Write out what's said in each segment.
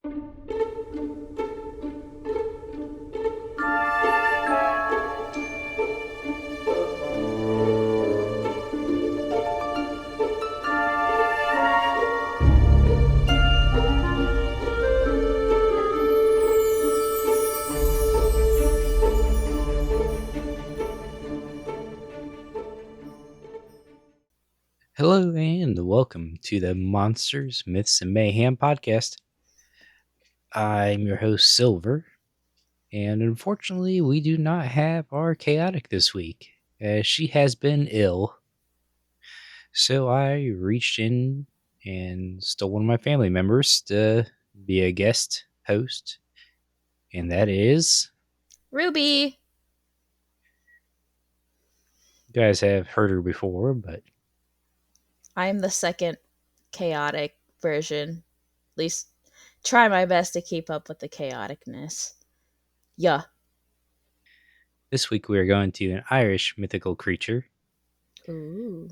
Hello and welcome to the Monsters, Myths, and Mayhem podcast. I'm your host, Silver, and unfortunately, we do not have our Chaotic this week, as she has been ill. So I reached in and stole one of my family members to be a guest host, and that is. Ruby. You guys have heard her before, but I'm the second chaotic version. At least try my best to keep up with the chaoticness. Yeah. this week we are going to an Irish mythical creature. Ooh.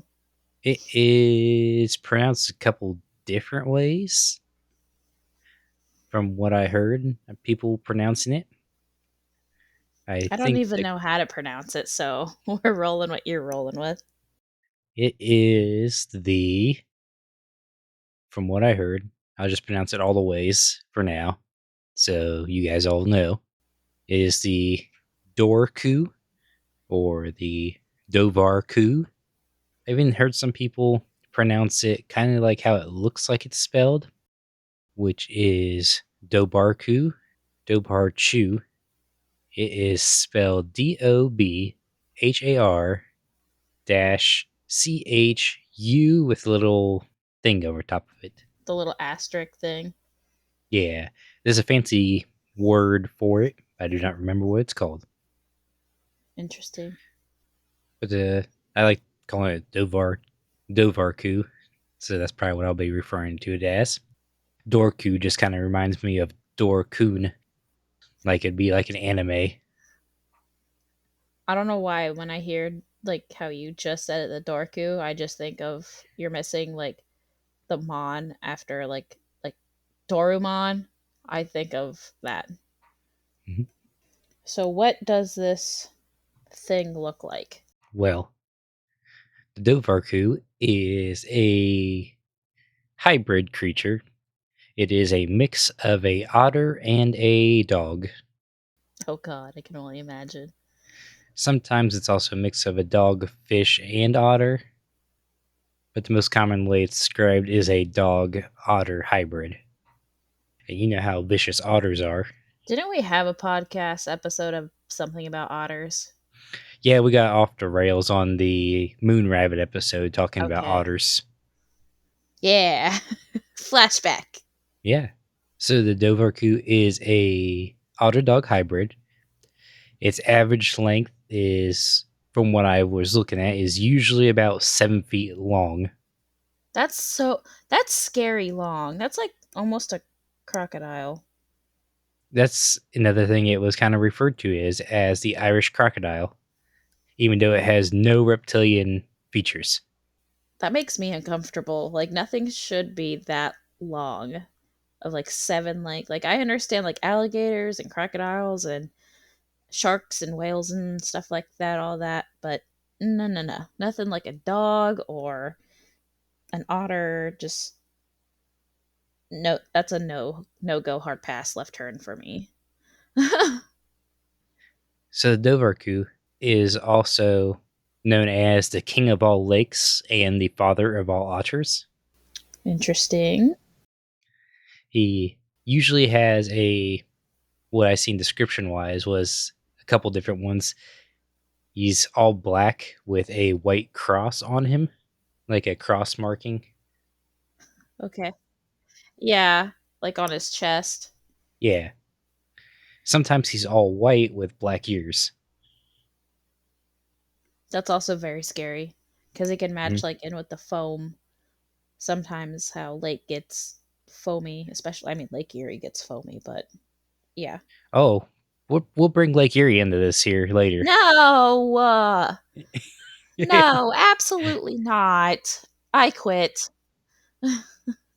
It is pronounced a couple different ways from what I heard, people pronouncing it. I I don't think even know how to pronounce it, so we're rolling what you're rolling with. it is from what I heard, I'll just pronounce it all the ways for now, so you guys all know. It is the Dobhar-chú or the Dobhar-chú. I've even heard some people pronounce it kind of like how it looks like it's spelled, which is Dobhar-chú, Dobhar-chú. It is spelled Dobhar -CHU with a little thing over top of it. The little asterisk thing. Yeah, there's a fancy word for it. I do not remember what it's called. Interesting. But I like calling it Dobhar-chú, so that's probably what I'll be referring to it as. Dorku just kind of reminds me of Dorkun, like it'd be like an anime. I don't know why when I hear like how you just said it, the Dorku, I just think of you're missing like the mon after like Dorumon. I think of that. Mhm. So what does this thing look like? Well, the Dobhar-chú is a hybrid creature. It is a mix of a otter and a dog. Oh god, I can only imagine. Sometimes it's also a mix of a dog, fish, and otter. But the most common way it's described is a dog-otter hybrid. And you know how vicious otters are. Didn't we have a podcast episode of something about otters? Yeah, we got off the rails on the Moon Rabbit episode talking about Okay. otters. Yeah. Flashback. Yeah. So the Dobhar-chú is a otter-dog hybrid. Its average length is, from what I was looking at, is usually about 7 feet long. That's scary long. That's like almost a crocodile. That's another thing it was kind of referred to as the Irish crocodile, even though it has no reptilian features. That makes me uncomfortable. Like nothing should be that long. Of like 7 like I understand like alligators and crocodiles and sharks and whales and stuff like that, all that, but no. Nothing like a dog or an otter. Just no, that's a no go, hard pass, left turn for me. So the Dobhar-chú is also known as the king of all lakes and the father of all otters. Interesting. He usually has what I seen description wise was a couple different ones. He's all black with a white cross on him, like a cross marking. Okay. Yeah, like on his chest. Yeah. Sometimes he's all white with black ears. That's also very scary because it can match Mhm. like in with the foam. Sometimes how lake gets foamy, especially I mean Lake Erie gets foamy, but yeah. Oh, we'll bring Lake Erie into this here later. No, The no, absolutely not. I quit.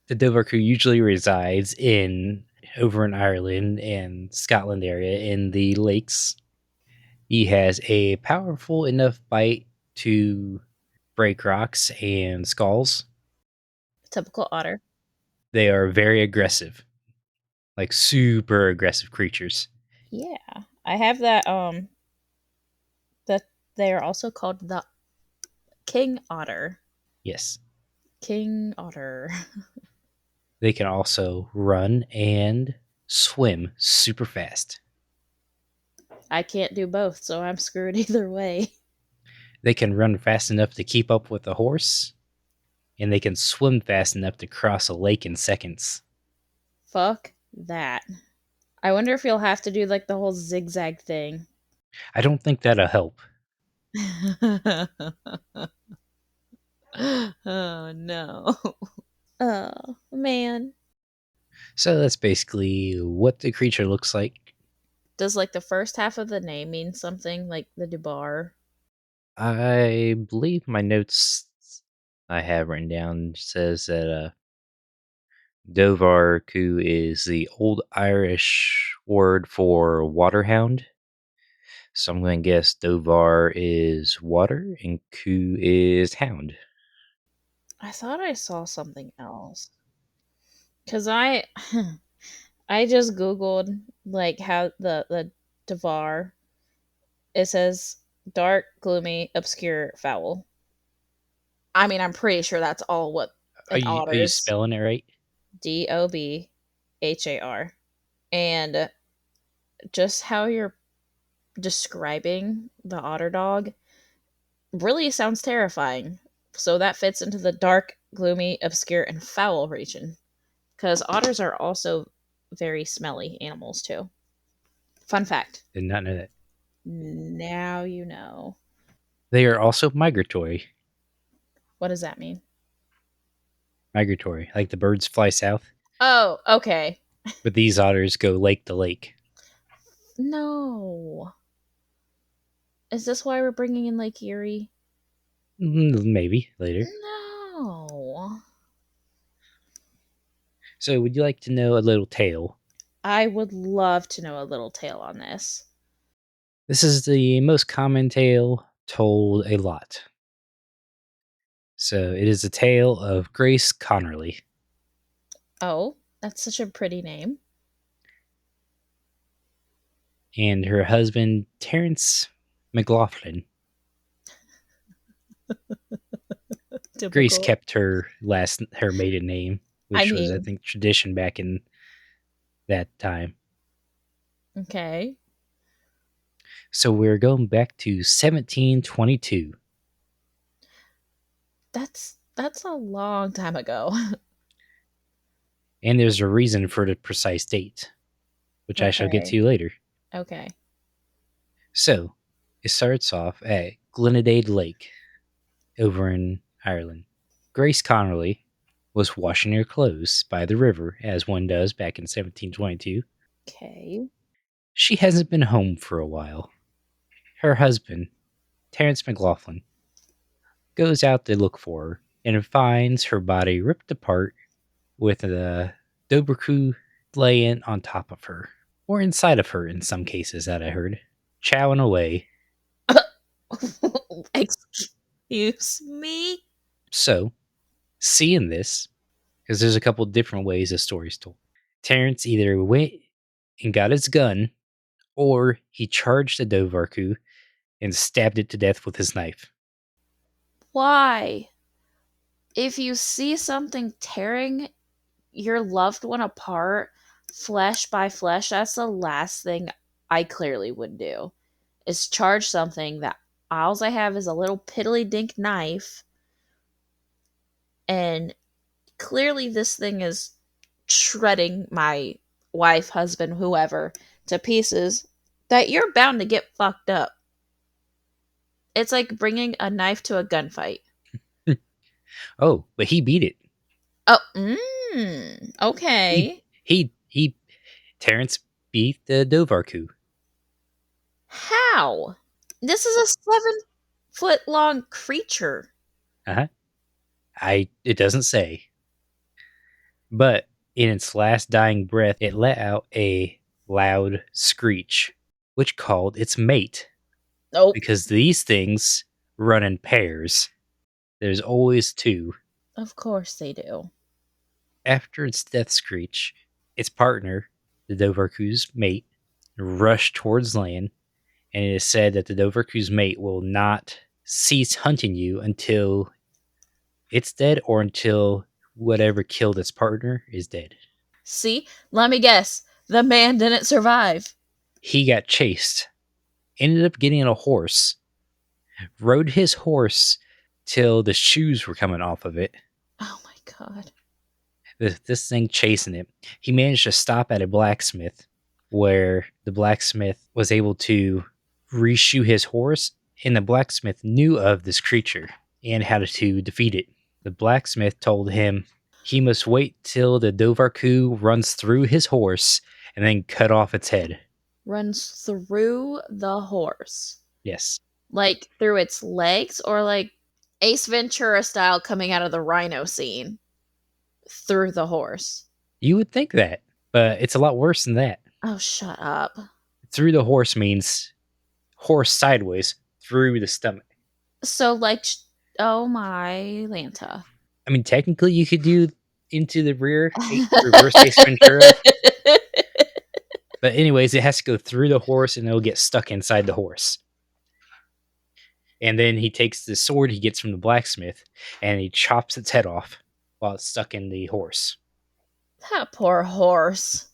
Dobhar-chú usually resides in over in Ireland and Scotland area in the lakes. He has a powerful enough bite to break rocks and skulls. Typical otter. They are very aggressive, like super aggressive creatures. Yeah. I have that they are also called the king otter. Yes. King otter. They can also run and swim super fast. I can't do both, so I'm screwed either way. They can run fast enough to keep up with a horse, and they can swim fast enough to cross a lake in seconds. Fuck that. I wonder if you'll have to do like the whole zigzag thing. I don't think that'll help. Oh no. Oh man. So that's basically what the creature looks like. Does like the first half of the name mean something like the Dubar? I believe my notes I have written down says that Dobhar-chú is the old Irish word for waterhound. So I'm going to guess Dovar is water and Ku is hound. I thought I saw something else. Cause I just googled like how the Duvar. It says dark, gloomy, obscure, foul. I mean, I'm pretty sure that's all what Are an you otter's. spelling it right? Dobhar. And just how you're describing the otter dog really sounds terrifying. So that fits into the dark, gloomy, obscure, and foul region. Because otters are also very smelly animals, too. Fun fact. Did not know that. Now you know. They are also migratory. What does that mean? Migratory, like the birds fly south, Oh, okay. but these otters go lake to lake. No. Is this why we're bringing in Lake Erie? Maybe later. No. So, would you like to know a little tale? I would love to know a little tale on this. This is the most common tale told a lot. So, it is a tale of Grace Connerly Oh, that's such a pretty name. and her husband, Terence McLaughlin. Grace Typical. kept her maiden name, I which was, I mean, think, tradition back in that time. okay. So we're going back to 1722, That's a long time ago. and there's a reason for the precise date, which I shall get Okay. to later. Okay. So it starts off at Glenadade Lake over in Ireland. Grace Connerly was washing her clothes by the river, as one does back in 1722. Okay. She hasn't been home for a while. Her husband, Terence McLaughlin, goes out to look for her and finds her body ripped apart with the Dobhar-chú laying on top of her, or inside of her in some cases that I heard, chowing away. Excuse me? So, seeing this, because there's a couple different ways the story's told, Terence either went and got his gun, or he charged the Dobhar-chú and stabbed it to death with his knife. Why? If you see something tearing your loved one apart, flesh by flesh, that's the last thing I clearly would do. Is charge something that alls I have is a little piddly dink knife, and clearly this thing is shredding my wife, husband, whoever to pieces, that you're bound to get fucked up. It's like bringing a knife to a gunfight. Oh, but he beat it. Oh, He okay. he Terence beat the Dobhar-chú. How? This is a 7 foot long creature. Uh-huh. It doesn't say. But In its last dying breath, it let out a loud screech, which called its mate, Nope. because these things run in pairs. There's always two. Of course they do. After its death screech, its partner, the Dobhar-chú's mate, rushed towards land, and it is said that the Dobhar-chú's mate will not cease hunting you until it's dead or until whatever killed its partner is dead. See? Let me guess. The man didn't survive. He got chased, ended up getting a horse, rode his horse till the shoes were coming off of it. Oh my god. This thing chasing it. He managed to stop at a blacksmith where the blacksmith was able to reshoe his horse, and the blacksmith knew of this creature and how to defeat it. The blacksmith told him he must wait till the Dobhar-chú runs through his horse and then cut off its head. Runs through the horse. Yes. Like through its legs, or like Ace Ventura style coming out of the rhino scene through the horse. You would think that, but it's a lot worse than that. Oh, shut up. Through the horse means horse sideways through the stomach. So, like, oh my Lanta. I mean, technically, you could do into the rear, reverse Ace Ventura. But anyways, it has to go through the horse and it'll get stuck inside the horse. And then he takes the sword he gets from the blacksmith and he chops its head off while it's stuck in the horse. That poor horse.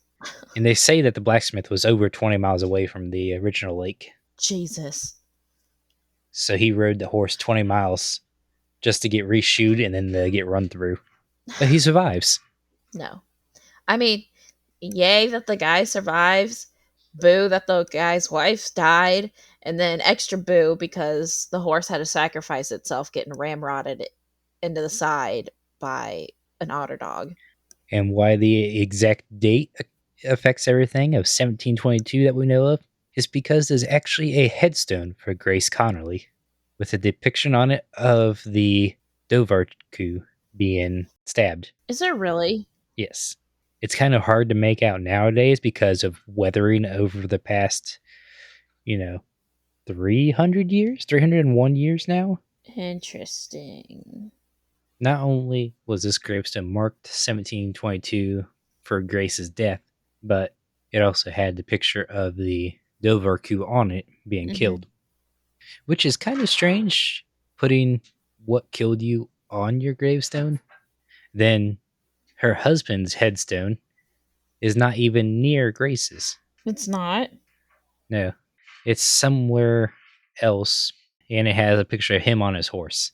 And they say that the blacksmith was over 20 miles away from the original lake. Jesus. So he rode the horse 20 miles just to get reshoed and then get run through. But he survives. No. I mean, yay that the guy survives. Boo that the guy's wife died. And then extra boo because the horse had to sacrifice itself getting ramrodded into the side by an otter dog. And why the exact date affects everything of 1722 that we know of is because there's actually a headstone for Grace Connerly with a depiction on it of the Dobhar-chú being stabbed. Is there really? Yes. It's kind of hard to make out nowadays because of weathering over the past, 300 years, 301 years now. Interesting. Not only was this gravestone marked 1722 for Grace's death, but it also had the picture of the Dobhar-chú on it being killed, which is kind of strange, putting what killed you on your gravestone. Then her husband's headstone is not even near Grace's. It's not. No, it's somewhere else, and it has a picture of him on his horse.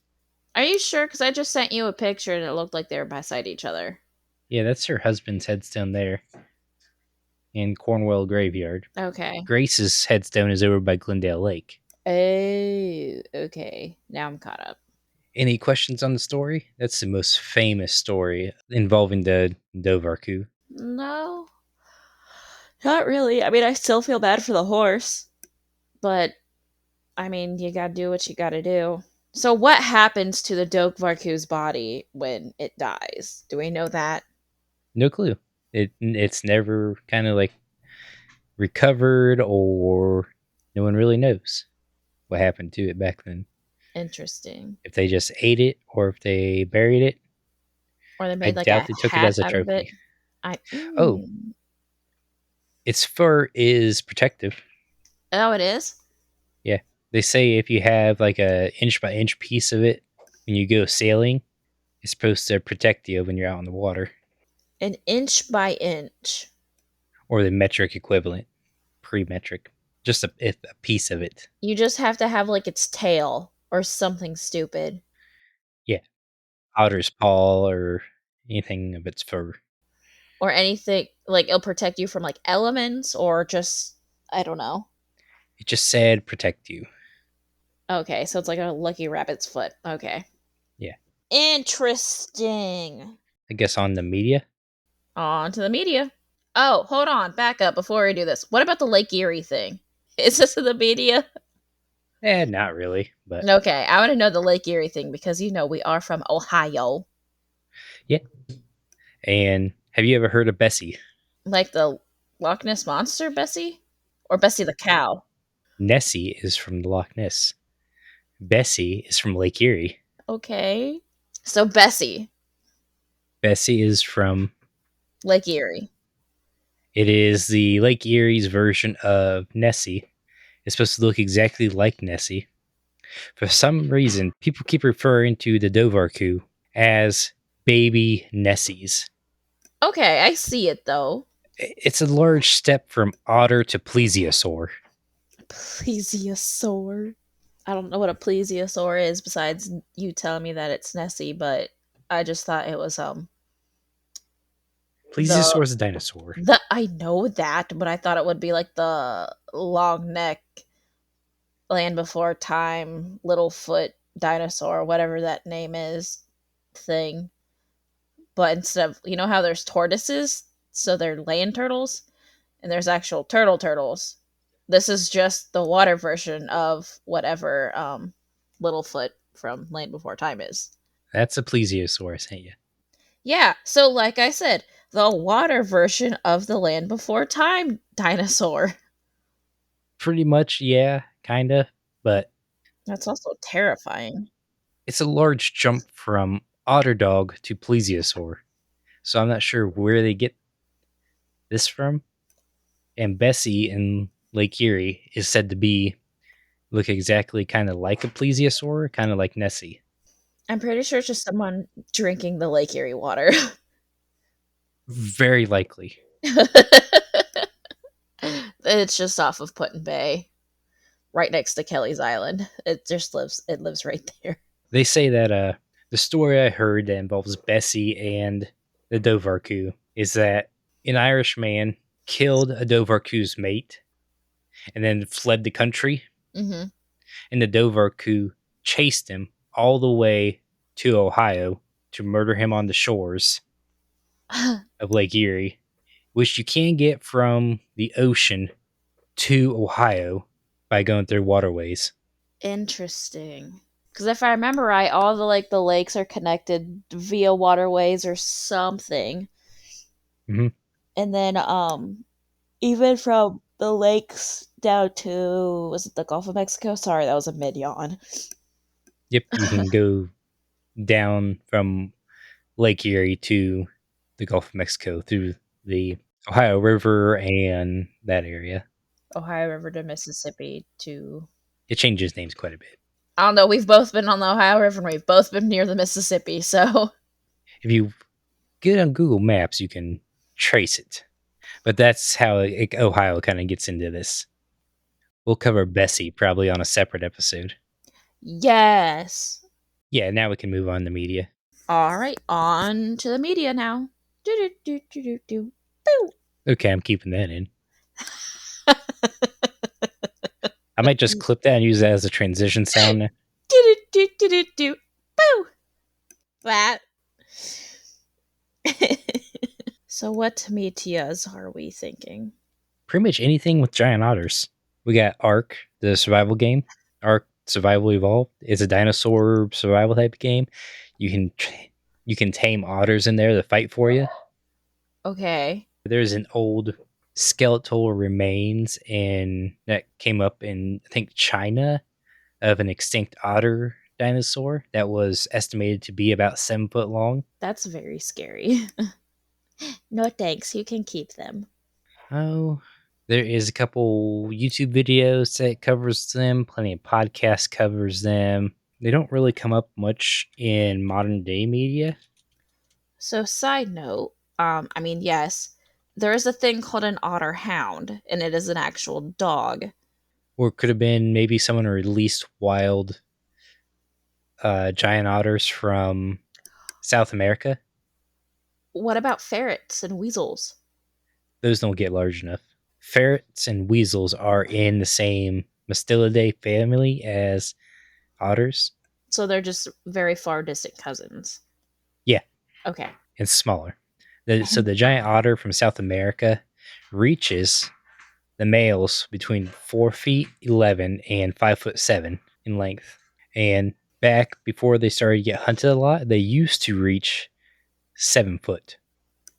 Are you sure? Because I just sent you a picture and it looked like they were beside each other. Yeah, that's her husband's headstone there in Cornwall Graveyard. Okay. Grace's headstone is over by Glendale Lake. Oh, okay. Now I'm caught up. Any questions on the story? That's the most famous story involving the Dobhar-chú. No. Not really. I mean, I still feel bad for the horse. But, I mean, you gotta do what you gotta do. So, what happens to the Dobhar-chú's body when it dies? Do we know that? No clue. It's never kind of like recovered, or no one really knows what happened to it back then. Interesting. If they just ate it or if they buried it. Or they I made like doubt a they took it hat as a out of it. trophy. Oh, its fur is protective. Oh, it is? Yeah. They say if you have like a inch by inch piece of it when you go sailing, it's supposed to protect you when you're out in the water. An inch by inch. Or the metric equivalent. Pre-metric. Just a piece of it. You just have to have like its tail or something stupid. Yeah. Otter's paw or anything of its fur. Or anything like it'll protect you from like elements or just I don't know. It just said protect you. Okay, so it's like a lucky rabbit's foot. Okay. Yeah. Interesting. I guess on the media. On to the media. Oh, hold on. Back up before we do this. What about the Lake Erie thing? Is this in the media? Not really, but Okay, I want to know the Lake Erie thing because we are from Ohio. yeah. And Have you ever heard of Bessie? Like the Loch Ness monster, Bessie, or Bessie the cow? Nessie is from the Loch Ness. Bessie is from Lake Erie. Okay, so Bessie, Bessie is from. Lake Erie. It is the Lake Erie's version of Nessie. It's supposed to look exactly like Nessie. For some reason, people keep referring to the Dobhar-chú as baby Nessies. Okay, I see it though. It's a large step from otter to plesiosaur. Plesiosaur. I don't know what a plesiosaur is besides you telling me that it's Nessie, but I just thought it was the Plesiosaur is a dinosaur. I know that, but I thought it would be like the long neck land before time little foot dinosaur, whatever that name is thing. But instead of, you know how there's tortoises, so they're land turtles, and there's actual turtles. This is just the water version of whatever Littlefoot from Land Before Time is. That's a plesiosaur, I sent you. Yeah, so like I said, the water version of the Land Before Time dinosaur. Pretty much, yeah, kinda, but That's also terrifying. it's a large jump from otter dog to plesiosaur. So I'm not sure where they get this from. And Bessie in Lake Erie is said to be look exactly kind of like a plesiosaur, kind of like Nessie. I'm pretty sure it's just someone drinking the Lake Erie water. Very likely. It's just off of Put in Bay, right next to Kelly's Island. It lives right there. They say that the story I heard that involves Bessie and the Dobhar-chú is that an Irish man killed a Dobhar-chú's mate and then fled the country, Mhm. and the Dobhar-chú chased him all the way to Ohio to murder him on the shores of Lake Erie, which you can get from the ocean to Ohio by going through waterways. Interesting. Because if I remember right, all the lakes are connected via waterways or something, Hmm. and then even from the lakes down to, was it the Gulf of Mexico? Sorry, that was a mid yawn. Yep, you can go down from Lake Erie to the Gulf of Mexico through the Ohio River and that area. Ohio River to Mississippi to, It changes names quite a bit. I don't know. We've both been on the Ohio River and we've both been near the Mississippi, so If you get on Google Maps, you can trace it. But that's how Ohio kind of gets into this. We'll cover Bessie probably on a separate episode. yes. Yeah, now we can move on to media. All right, on to the media now. Do do do do do do. Boo. Okay, I'm keeping that in. I might just clip that and use that as a transition sound. Do do do do do do. Boo. That. So what medias are we thinking? Pretty much anything with giant otters. We got Ark, the survival game. Ark Survival Evolved is a dinosaur survival type game. You can you can tame otters in there to fight for you. Okay. There's an old skeletal remains in that came up in I think China of an extinct otter dinosaur that was estimated to be about 7 foot long. That's very scary. No thanks, you can keep them. Oh, there is a couple YouTube videos that covers them. Plenty of podcasts covers them. They don't really come up much in modern day media. So side note, I mean yes, there is a thing called an otter hound, and it is an actual dog. Or it could have been maybe someone released wild giant otters from South America. What about ferrets and weasels? Those don't get large enough. Ferrets and weasels are in the same Mustelidae family as otters. So they're just very far distant cousins. Yeah, Okay. and smaller. So the giant otter from South America reaches the males between 4 feet 11 and 5 foot 7 in length. And back before they started to get hunted a lot, they used to reach 7 foot.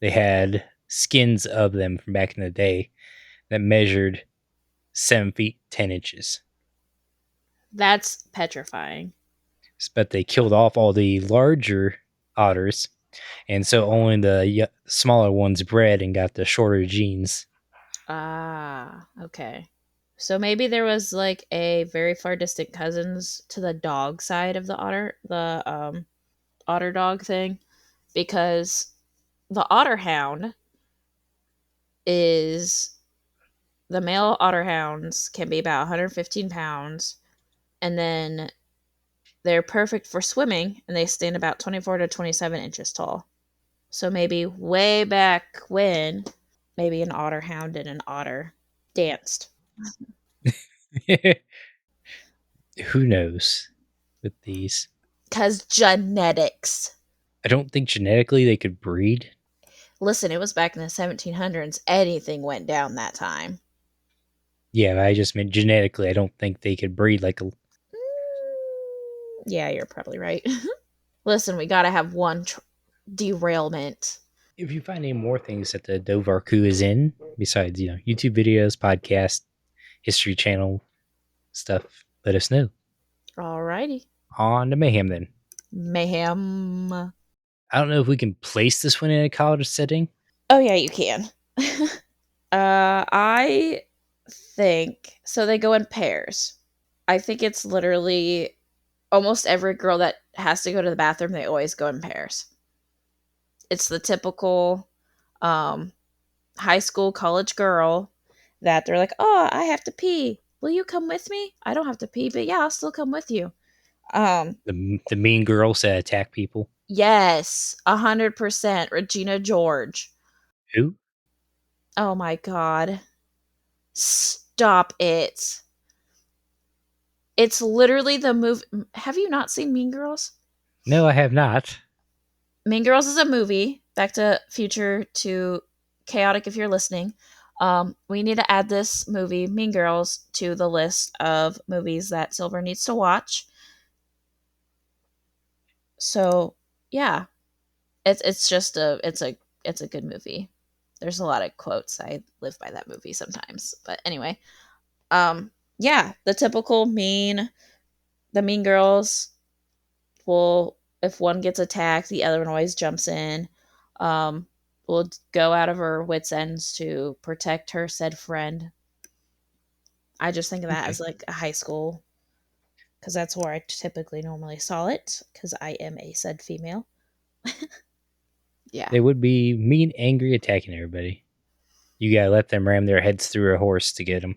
They had skins of them from back in the day that measured 7 feet 10 inches. That's petrifying. But they killed off all the larger otters, and so only the smaller ones bred and got the shorter genes. Ah, okay. So maybe there was like a very far distant cousins to the dog side of the otter dog thing, because the otter hound is the male otter hounds can be about 115 pounds, and then they're perfect for swimming, and they stand about 24 to 27 inches tall. So maybe way back when, maybe an otter hound and an otter danced. Who knows with these? Because genetics. I don't think genetically they could breed. Listen, it was back in the 1700s. Anything went down that time. Yeah, I just meant genetically. I don't think they could breed like a. Yeah, you're probably right. Listen, we gotta have one derailment. If you find any more things that the Dobhar-chú is in, besides YouTube videos, podcast, History Channel stuff, let us know. Alrighty. On to mayhem then. Mayhem. I don't know if we can place this one in a college setting. Oh, yeah, you can. I think so. They go in pairs. I think it's literally almost every girl that has to go to the bathroom, they always go in pairs. It's the typical um, high school, college girl that they're like, oh, I have to pee. Will you come with me? I don't have to pee, but yeah, I'll still come with you. Um, The mean girls that attack people. yes, 100%. Regina George. Who? Oh my God. Stop it. It's literally the movie. Have you not seen Mean Girls? No, I have not. Mean Girls is a movie. Back to Future to Chaotic if you're listening. We need to add this movie, Mean Girls, to the list of movies that Silver needs to watch. So yeah, it's just it's a good movie. There's a lot of quotes. I live by that movie sometimes. But anyway, yeah, the mean girls will, if one gets attacked, the other one always jumps in. Um, will go out of her wits ends to protect her said friend. I just think of that Okay. as like a high school, because that's where I typically normally saw it, because I am a said female. Yeah. They would be mean, angry, attacking everybody. You gotta let them ram their heads through a horse to get them.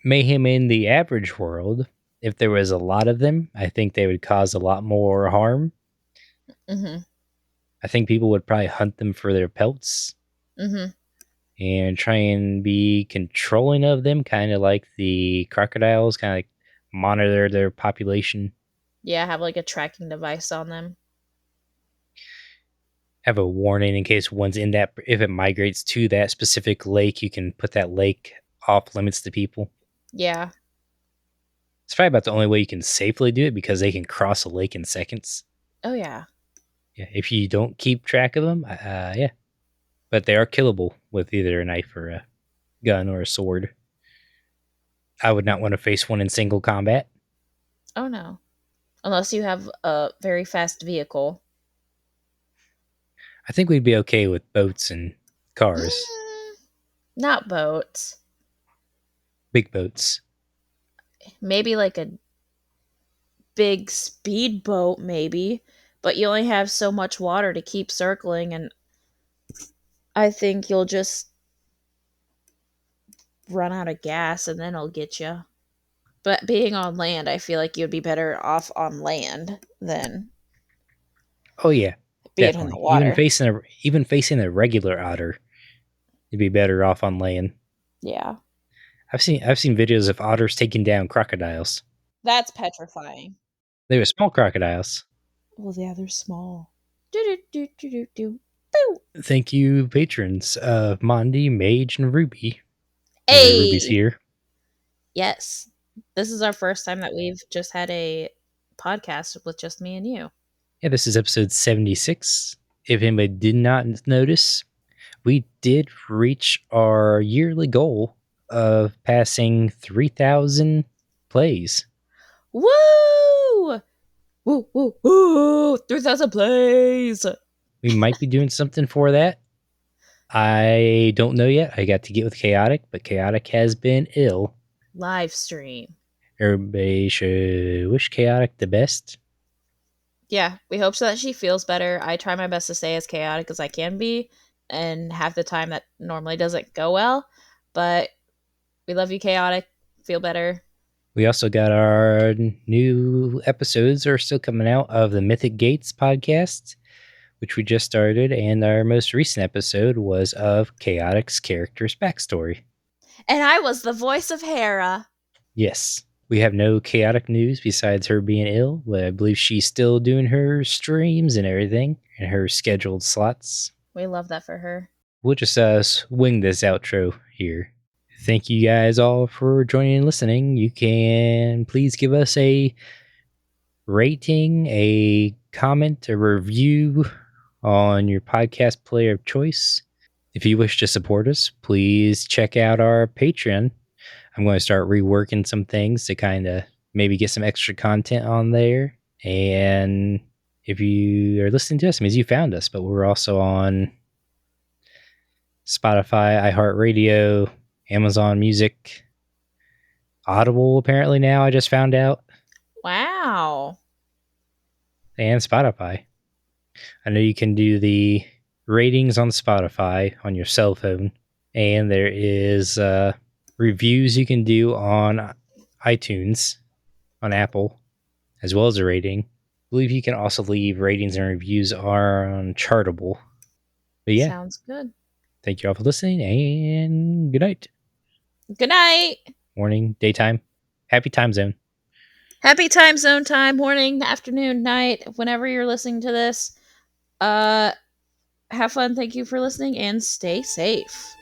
Mayhem in the average world, if there was a lot of them, I think they would cause a lot more harm. Mm-hmm. I think people would probably hunt them for their pelts Mm-hmm. and try and be controlling of them, kind of like the crocodiles, kind of like monitor their population. Yeah, have like a tracking device on them. Have a warning in case one's in that. If it migrates to that specific lake, you can put that lake off limits to people. Yeah. It's probably about the only way you can safely do it because they can cross a lake in seconds. Oh yeah. Yeah, if you don't keep track of them, yeah, but they are killable with either a knife or a gun or a sword. I would not want to face one in single combat. Oh no. Unless you have a very fast vehicle. I think we'd be okay with boats and cars, Mm, not boats. big boats. Maybe like a big speedboat, maybe. But you only have so much water to keep circling, and I think you'll just run out of gas and then it'll get you. But being on land, I feel like you'd be better off on land than Oh yeah, being in the definitely. Even water. facing a regular otter, you'd be better off on land. Yeah. I've seen videos of otters taking down crocodiles. That's petrifying. They were small crocodiles. Well, yeah, they're small. Do do do do do do. Boo. Thank you, patrons, Mondi, Mage, and Ruby. Whenever Ruby's Hey. here. Yes. This is our first time that we've just had a podcast with just me and you. Yeah, this is episode 76. If anybody did not notice, we did reach our yearly goal of passing 3,000 plays. Woo! Woo, woo, woo! 3,000 plays! We might be doing something for that. I don't know yet. I got to get with Kaotic, but Kaotic has been ill. Live stream. Everybody should wish Kaotic the best. Yeah, we hope so that she feels better. I try my best to stay as chaotic as I can be, and half the time that normally doesn't go well. But we love you, chaotic. Feel better. We also got our new episodes are still coming out of the Mythic Gates podcast, which we just started, and our most recent episode was of Chaotic's character's backstory. And I was the voice of Hera. Yes, we have no Chaotic news besides her being ill, but I believe she's still doing her streams and everything in her scheduled slots. We love that for her. We'll just swing this outro here. Thank you guys all for joining and listening. You can please give us a rating, a comment, a review on your podcast player of choice. If you wish to support us, please check out our Patreon. I'm going to start reworking some things to kind of maybe get some extra content on there. And if you are listening to us, it means you found us, but we're also on Spotify, iHeartRadio, Amazon Music, Audible, apparently now, I just found out, Wow. and Spotify. I know you can do the ratings on Spotify on your cell phone, and there is reviews you can do on iTunes, on Apple, as well as a rating. I believe you can also leave ratings and reviews on Chartable. But yeah, Sounds good. thank you all for listening, and good night. Good night. Morning, daytime, happy time zone. Happy time zone time, morning, afternoon, night, whenever you're listening to this. Have fun. Thank you for listening and stay safe.